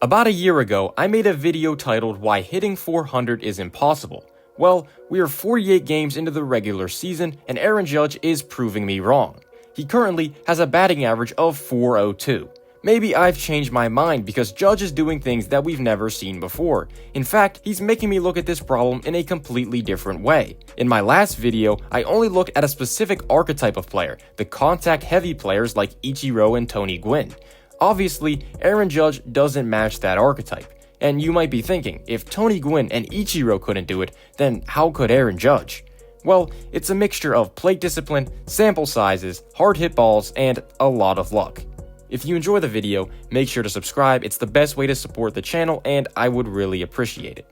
About a year ago, I made a video titled Why Hitting 400 is Impossible. Well, we are 48 games into the regular season, and Aaron Judge is proving me wrong. He currently has a batting average of .402. Maybe I've changed my mind because Judge is doing things that we've never seen before. In fact, he's making me look at this problem in a completely different way. In my last video, I only looked at a specific archetype of player, the contact-heavy players like Ichiro and Tony Gwynn. Obviously, Aaron Judge doesn't match that archetype. And you might be thinking, if Tony Gwynn and Ichiro couldn't do it, then how could Aaron Judge? Well, it's a mixture of plate discipline, sample sizes, hard hit balls, and a lot of luck. If you enjoy the video, make sure to subscribe. It's the best way to support the channel, and I would really appreciate it.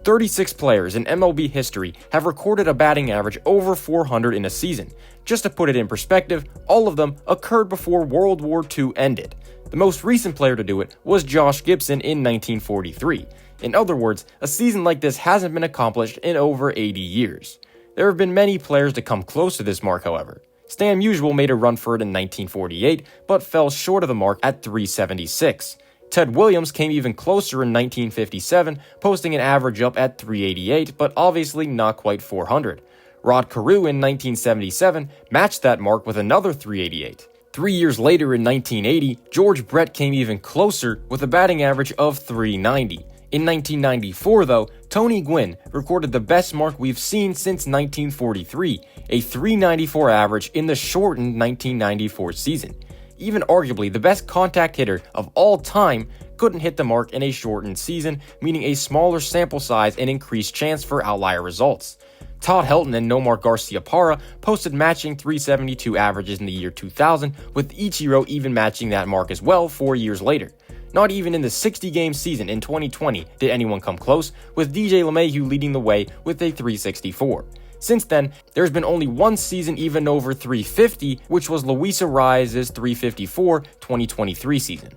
36 players in MLB history have recorded a batting average over 400 in a season. Just to put it in perspective, all of them occurred before World War II ended. The most recent player to do it was Josh Gibson in 1943. In other words, a season like this hasn't been accomplished in over 80 years. There have been many players to come close to this mark, however. Stan Musial made a run for it in 1948, but fell short of the mark at 376. Ted Williams came even closer in 1957, posting an average up at 388, but obviously not quite 400. Rod Carew in 1977 matched that mark with another 388. 3 years later in 1980, George Brett came even closer with a batting average of 390. In 1994, though, Tony Gwynn recorded the best mark we've seen since 1943, a 394 average in the shortened 1994 season. Even arguably the best contact hitter of all time couldn't hit the mark in a shortened season, meaning a smaller sample size and increased chance for outlier results. Todd Helton and Nomar Garciaparra posted matching 372 averages in the year 2000, with Ichiro even matching that mark as well 4 years later. Not even in the 60-game season in 2020 did anyone come close, with DJ LeMahieu leading the way with a 364. Since then, there's been only one season even over 350, which was Luis Arraez's 354 2023 season.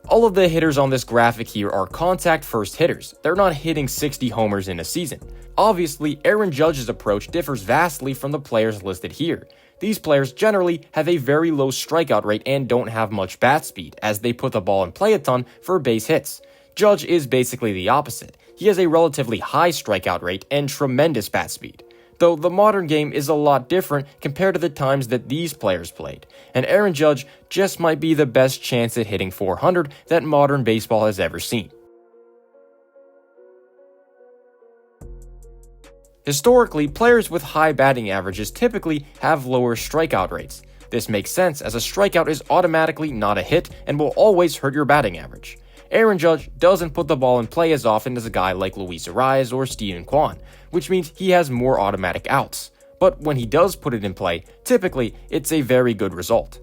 All of the hitters on this graphic here are contact-first hitters. They're not hitting 60 homers in a season. Obviously, Aaron Judge's approach differs vastly from the players listed here. These players generally have a very low strikeout rate and don't have much bat speed, as they put the ball in play a ton for base hits. Judge is basically the opposite. He has a relatively high strikeout rate and tremendous bat speed. Though the modern game is a lot different compared to the times that these players played, and Aaron Judge just might be the best chance at hitting 400 that modern baseball has ever seen. Historically, players with high batting averages typically have lower strikeout rates. This makes sense, as a strikeout is automatically not a hit and will always hurt your batting average. Aaron Judge doesn't put the ball in play as often as a guy like Luis Arraez or Steven Kwan, which means he has more automatic outs. But when he does put it in play, typically it's a very good result.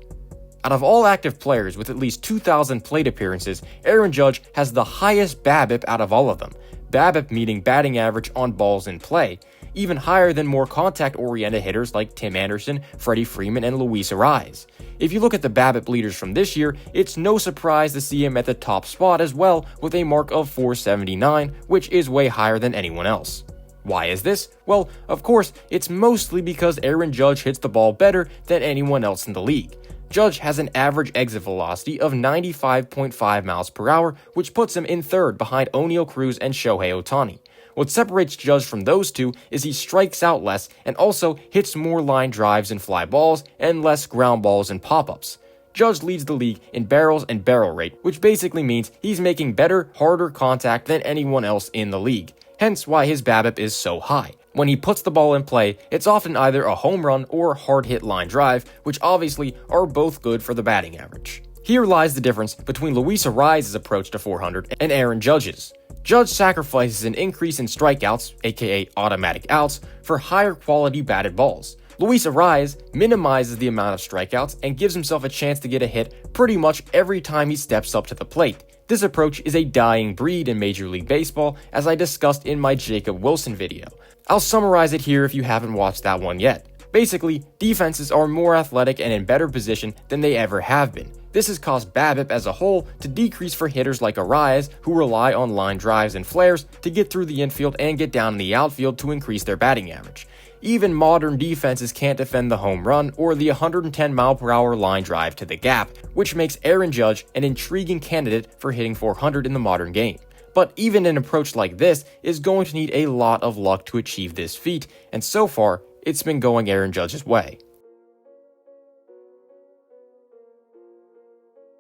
Out of all active players with at least 2,000 plate appearances, Aaron Judge has the highest BABIP out of all of them. BABIP meaning batting average on balls in play, even higher than more contact-oriented hitters like Tim Anderson, Freddie Freeman, and Luis Arraez. If you look at the BABIP leaders from this year, it's no surprise to see him at the top spot as well with a mark of 479, which is way higher than anyone else. Why is this? Well, of course, it's mostly because Aaron Judge hits the ball better than anyone else in the league. Judge has an average exit velocity of 95.5 miles per hour, which puts him in third behind Oneil Cruz and Shohei Ohtani. What separates Judge from those two is he strikes out less and also hits more line drives and fly balls and less ground balls and pop-ups. Judge leads the league in barrels and barrel rate, which basically means he's making better, harder contact than anyone else in the league. Hence why his BABIP is so high. When he puts the ball in play, it's often either a home run or a hard-hit line drive, which obviously are both good for the batting average. Here lies the difference between Luis Arraez's approach to 400 and Aaron Judge's. Judge sacrifices an increase in strikeouts, aka automatic outs, for higher quality batted balls. Luis Arraez minimizes the amount of strikeouts and gives himself a chance to get a hit pretty much every time he steps up to the plate. This approach is a dying breed in Major League Baseball, as I discussed in my Jacob Wilson video. I'll summarize it here if you haven't watched that one yet. Basically, defenses are more athletic and in better position than they ever have been. This has caused BABIP as a whole to decrease for hitters like Arraez, who rely on line drives and flares to get through the infield and get down in the outfield to increase their batting average. Even modern defenses can't defend the home run or the 110-mile-per-hour line drive to the gap, which makes Aaron Judge an intriguing candidate for hitting 400 in the modern game. But even an approach like this is going to need a lot of luck to achieve this feat, and so far, it's been going Aaron Judge's way.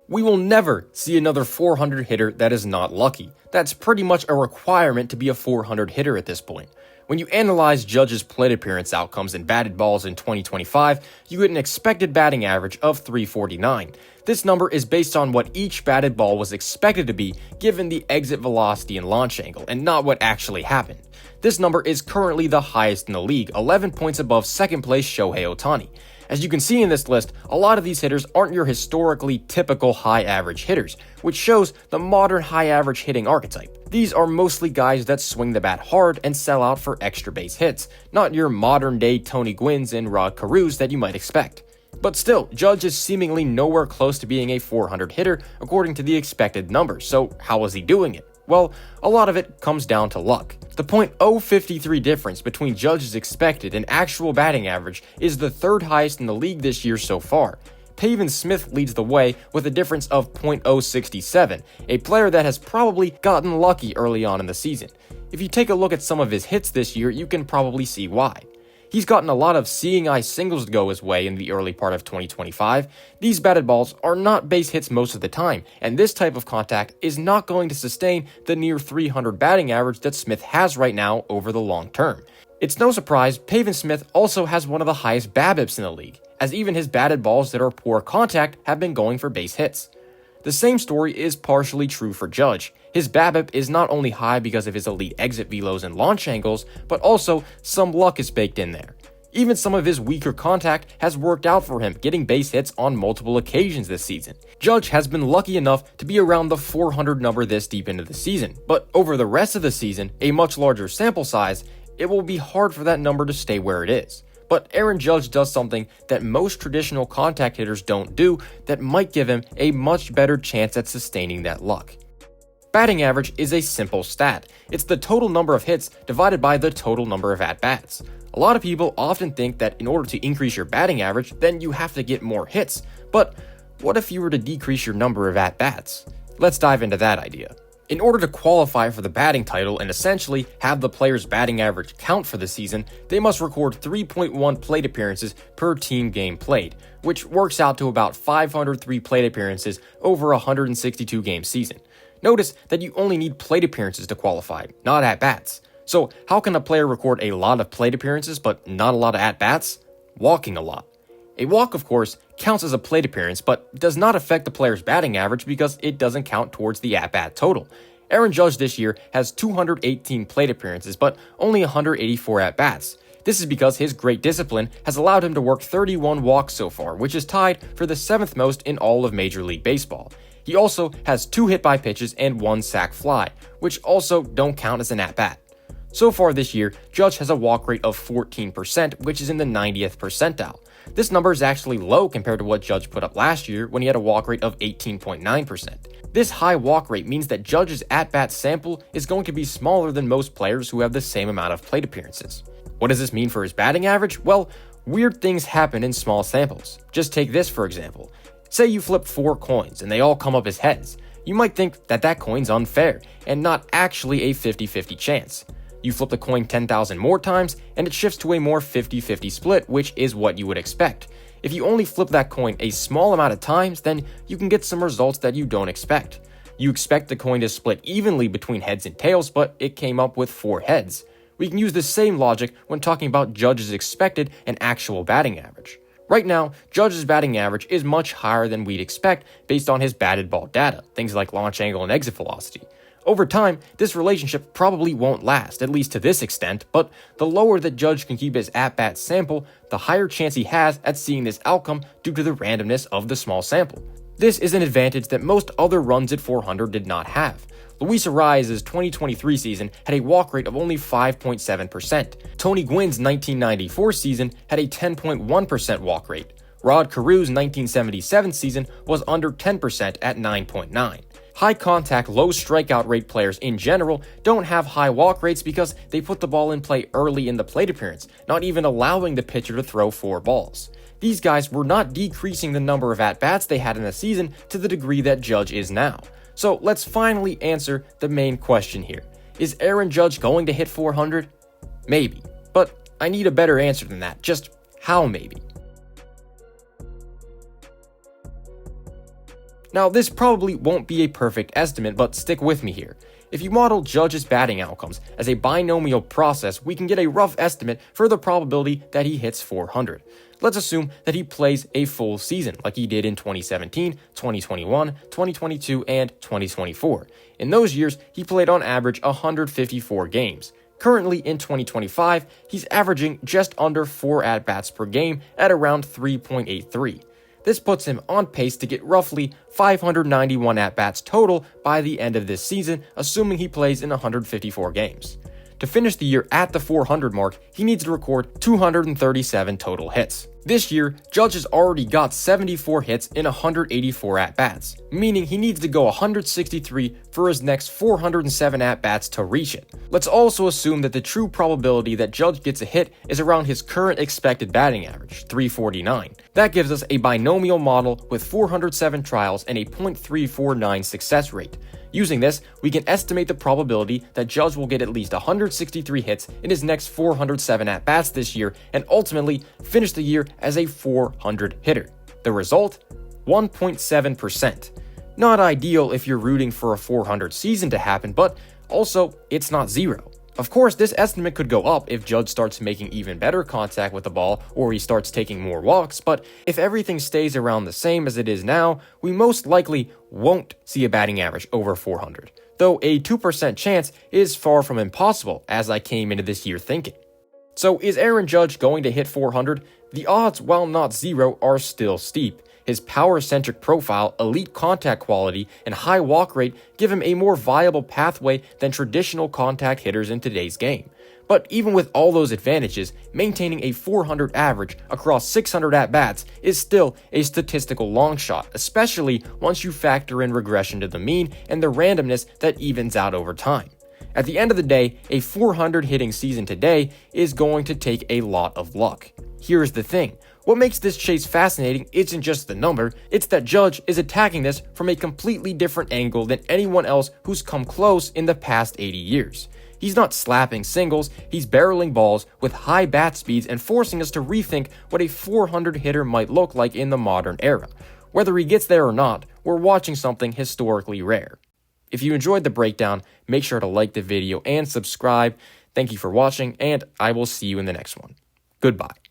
We will never see another 400 hitter that is not lucky. That's pretty much a requirement to be a 400 hitter at this point. When you analyze Judge's plate appearance outcomes and batted balls in 2025, you get an expected batting average of 349. This number is based on what each batted ball was expected to be given the exit velocity and launch angle, and not what actually happened. This number is currently the highest in the league, 11 points above second place Shohei Ohtani. As you can see in this list, a lot of these hitters aren't your historically typical high average hitters, which shows the modern high average hitting archetype. These are mostly guys that swing the bat hard and sell out for extra base hits, not your modern day Tony Gwynns and Rod Carews that you might expect. But still, Judge is seemingly nowhere close to being a 400 hitter according to the expected numbers, so how is he doing it? Well, a lot of it comes down to luck. The .053 difference between Judge's expected and actual batting average is the third highest in the league this year so far. Pavin Smith leads the way with a difference of .067, a player that has probably gotten lucky early on in the season. If you take a look at some of his hits this year, you can probably see why. He's gotten a lot of seeing eye singles to go his way in the early part of 2025. These batted balls are not base hits most of the time, and this type of contact is not going to sustain the near 300 batting average that Smith has right now over the long term. It's no surprise Pavin Smith also has one of the highest BABIPs in the league, as even his batted balls that are poor contact have been going for base hits. The same story is partially true for Judge. His BABIP is not only high because of his elite exit velos and launch angles, but also some luck is baked in there. Even some of his weaker contact has worked out for him, getting base hits on multiple occasions this season. Judge has been lucky enough to be around the 400 number this deep into the season, but over the rest of the season, a much larger sample size, it will be hard for that number to stay where it is. But Aaron Judge does something that most traditional contact hitters don't do that might give him a much better chance at sustaining that luck. Batting average is a simple stat. It's the total number of hits divided by the total number of at-bats. A lot of people often think that in order to increase your batting average, then you have to get more hits. But what if you were to decrease your number of at-bats? Let's dive into that idea. In order to qualify for the batting title and essentially have the player's batting average count for the season, they must record 3.1 plate appearances per team game played, which works out to about 503 plate appearances over a 162 game season. Notice that you only need plate appearances to qualify, not at-bats. So how can a player record a lot of plate appearances but not a lot of at-bats? Walking a lot. A walk, of course, counts as a plate appearance, but does not affect the player's batting average because it doesn't count towards the at-bat total. Aaron Judge this year has 218 plate appearances, but only 184 at-bats. This is because his great discipline has allowed him to work 31 walks so far, which is tied for the 7th most in all of Major League Baseball. He also has 2 hit by pitches and 1 sac fly, which also don't count as an at-bat. So far this year, Judge has a walk rate of 14%, which is in the 90th percentile. This number is actually low compared to what Judge put up last year when he had a walk rate of 18.9%. This high walk rate means that Judge's at-bat sample is going to be smaller than most players who have the same amount of plate appearances. What does this mean for his batting average? Well, weird things happen in small samples. Just take this for example. Say you flip 4 coins and they all come up as heads. You might think that that coin's unfair and not actually a 50-50 chance. You flip the coin 10,000 more times and it shifts to a more 50-50 split, which is what you would expect. If you only flip that coin a small amount of times, then you can get some results that you don't expect. You expect the coin to split evenly between heads and tails, but it came up with 4 heads. We can use the same logic when talking about Judge's expected and actual batting average. Right now, Judge's batting average is much higher than we'd expect based on his batted ball data, things like launch angle and exit velocity. Over time, this relationship probably won't last, at least to this extent, but the lower that Judge can keep his at-bat sample, the higher chance he has at seeing this outcome due to the randomness of the small sample. This is an advantage that most other runs at 400 did not have. Luis Arraez's 2023 season had a walk rate of only 5.7%. Tony Gwynn's 1994 season had a 10.1% walk rate. Rod Carew's 1977 season was under 10% at 9.9%. High contact, low strikeout rate players in general don't have high walk rates because they put the ball in play early in the plate appearance, not even allowing the pitcher to throw 4 balls. These guys were not decreasing the number of at-bats they had in the season to the degree that Judge is now. So let's finally answer the main question here. Is Aaron Judge going to hit 400? Maybe, but I need a better answer than that. Just how maybe? Now, this probably won't be a perfect estimate, but stick with me here. If you model Judge's batting outcomes as a binomial process, we can get a rough estimate for the probability that he hits 400. Let's assume that he plays a full season like he did in 2017, 2021, 2022, and 2024. In those years, he played on average 154 games. Currently in 2025, he's averaging just under 4 at-bats per game at around 3.83. This puts him on pace to get roughly 591 at-bats total by the end of this season, assuming he plays in 154 games. To finish the year at the 400 mark, he needs to record 237 total hits. This year, Judge has already got 74 hits in 184 at-bats, meaning he needs to go 163 for his next 407 at-bats to reach it. Let's also assume that the true probability that Judge gets a hit is around his current expected batting average, 349. That gives us a binomial model with 407 trials and a .349 success rate. Using this, we can estimate the probability that Judge will get at least 163 hits in his next 407 at-bats this year and ultimately finish the year as a 400 hitter. The result? 1.7%. Not ideal if you're rooting for a 400 season to happen, but also it's not zero. Of course, this estimate could go up if Judge starts making even better contact with the ball or he starts taking more walks, but if everything stays around the same as it is now, we most likely won't see a batting average over 400, though a 2% chance is far from impossible as I came into this year thinking. So is Aaron Judge going to hit 400? The odds, while not zero, are still steep. His power-centric profile, elite contact quality, and high walk rate give him a more viable pathway than traditional contact hitters in today's game. But even with all those advantages, maintaining a 400 average across 600 at-bats is still a statistical long shot, especially once you factor in regression to the mean and the randomness that evens out over time. At the end of the day, a 400 hitting season today is going to take a lot of luck. Here's the thing. What makes this chase fascinating isn't just the number, it's that Judge is attacking this from a completely different angle than anyone else who's come close in the past 80 years. He's not slapping singles, he's barreling balls with high bat speeds and forcing us to rethink what a 400 hitter might look like in the modern era. Whether he gets there or not, we're watching something historically rare. If you enjoyed the breakdown, make sure to like the video and subscribe. Thank you for watching, and I will see you in the next one. Goodbye.